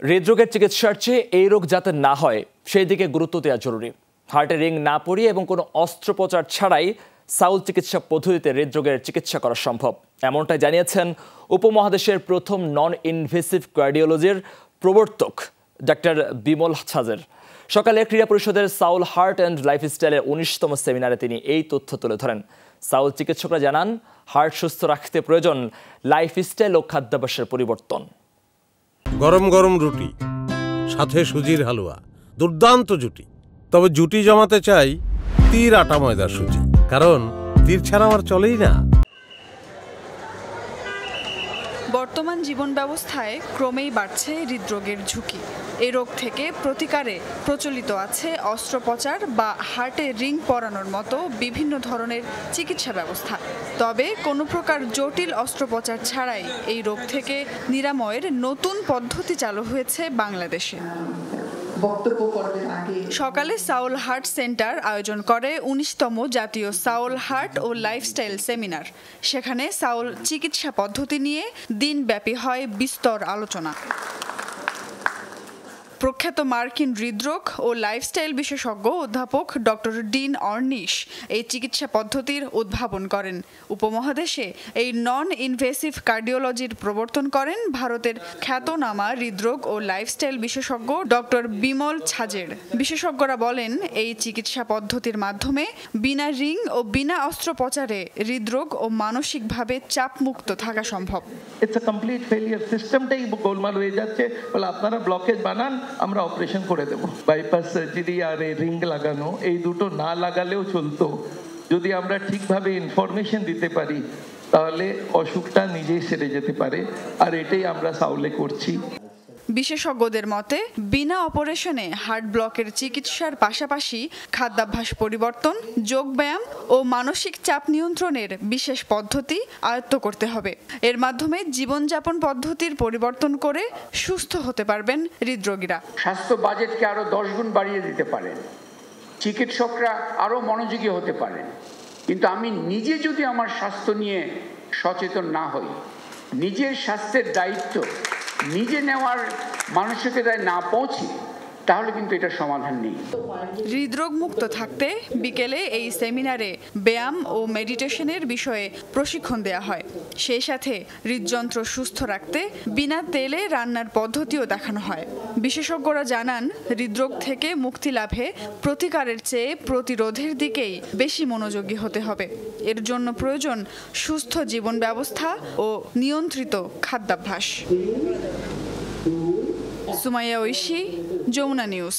হৃদরোগের চিকিৎসার চেয়ে এই রোগ যাতে না হয় সেই দিকে গুরুত্ব দেওয়া জরুরি। হার্টে রিং না পরিয়ে এবং কোনো অস্ত্রোপচার ছাড়াই সাউল চিকিৎসা পদ্ধতিতে হৃদরোগের চিকিৎসা করা সম্ভব, এমনটাই জানিয়েছেন উপমহাদেশের প্রথম নন ইনভেসিভ কার্ডিওলজির প্রবর্তক ডাক্তার বিমল ছাজের। সকালে ক্রীড়া পরিষদের সাউল হার্ট অ্যান্ড লাইফস্টাইলের 19তম সেমিনারে তিনি এই তথ্য তুলে ধরেন। সাউল চিকিৎসকরা জানান, হার্ট সুস্থ রাখতে প্রয়োজন লাইফস্টাইল ও খাদ্যাভ্যাসের পরিবর্তন। গরম গরম রুটি, সাথে সুজির হালুয়া, দুর্দান্ত জুটি। তবে জুটি জমাতে চাই তীর আটা ময়দার সুজি, কারণ তীর ছাড়া আমার চলেই না। বর্তমান জীবন ব্যবস্থায় ক্রমেই বাড়ছে হৃদরোগের ঝুঁকি। এই রোগ থেকে প্রতিকারে প্রচলিত আছে অস্ত্রোপচার বা হার্টে রিং পরানোর মতো বিভিন্ন ধরনের চিকিৎসা ব্যবস্থা। তবে কোনো প্রকার জটিল অস্ত্রোপচার ছাড়াই এই রোগ থেকে নিরাময়ের নতুন পদ্ধতি চালু হয়েছে বাংলাদেশে। সকালে সাউল হার্ট সেন্টার আয়োজন করে 19তম জাতীয় সাউল হার্ট ও লাইফস্টাইল সেমিনার। সেখানে সাউল চিকিৎসা পদ্ধতি নিয়ে দিনব্যাপী হয় বিস্তর আলোচনা। প্রখ্যাত মার্কিন হৃদরোগ ও লাইফস্টাইল বিশেষজ্ঞ অধ্যাপক ডক্টর ডিন অর্নিশ এই চিকিৎসা পদ্ধতির উদ্ভাবন করেন। উপমহাদেশে এই নন ইনভেসিভ কার্ডিওলজির প্রবর্তন করেন ভারতের খ্যাতনামা হৃদরোগ ও লাইফস্টাইল বিশেষজ্ঞ ডক্টর বিমল ছাজের। বিশেষজ্ঞরা বলেন, এই চিকিৎসা পদ্ধতির মাধ্যমে বিনা রিং ও বিনা অস্ত্রোপচারে হৃদরোগ ও মানসিকভাবে চাপমুক্ত থাকা সম্ভব। ইটস আ কমপ্লিট ফেলিয়ার, সিস্টেমটাই গোলমাল হয়ে যাচ্ছে। বলে আপনারা ব্লকেজ বানান, আমরা অপারেশন করে দেব। বাইপাস সার্জারি আর রিং লাগানো, এই দুটো না লাগালেও চলতো। যদি আমরা ঠিকভাবে ইনফরমেশন দিতে পারি তাহলে অসুখটা নিজেই সেরে যেতে পারে, আর এটাই আমরা সাউলে করছি। বিশেষজ্ঞদের মতে, বিনা অপারেশনে হার্ট ব্লকের চিকিৎসার পাশাপাশি খাদ্যাভ্যাস পরিবর্তন, যোগব্যায়াম ও মানসিক চাপ নিয়ন্ত্রণের বিশেষ পদ্ধতি আয়ত্ত করতে হবে। এর মাধ্যমে জীবনযাপন পদ্ধতির পরিবর্তন করে সুস্থ হতে পারবেন হৃদরোগীরা। স্বাস্থ্য বাজেটকে আরো 10 গুণ বাড়িয়ে দিতে পারেন, চিকিৎসকরা আরো মনোযোগী হতে পারেন। কিন্তু আমি নিজে যদি আমার স্বাস্থ্য নিয়ে সচেতন না হই, নিজের স্বাস্থ্যের দায়িত্ব নিজে নেওয়ার মানসিকতায় না পৌঁছি, তাহলে কিন্তু এটা সমাধান নেই। হৃদরোগ মুক্ত থাকতে বিকেলে এই সেমিনারে ব্যায়াম ও মেডিটেশনের বিষয়ে প্রশিক্ষণ দেওয়া হয়। সেই সাথে হৃদযন্ত্র সুস্থ রাখতে বিনা তেলে রান্নার পদ্ধতিও দেখানো হয়। বিশেষজ্ঞরা জানান, হৃদরোগ থেকে মুক্তি লাভে প্রতিকারের চেয়ে প্রতিরোধের দিকেই বেশি মনোযোগী হতে হবে। এর জন্য প্রয়োজন সুস্থ জীবন ব্যবস্থা ও নিয়ন্ত্রিত খাদ্যাভ্যাস। সুমাইয়া ঐশী, যমুনা নিউজ।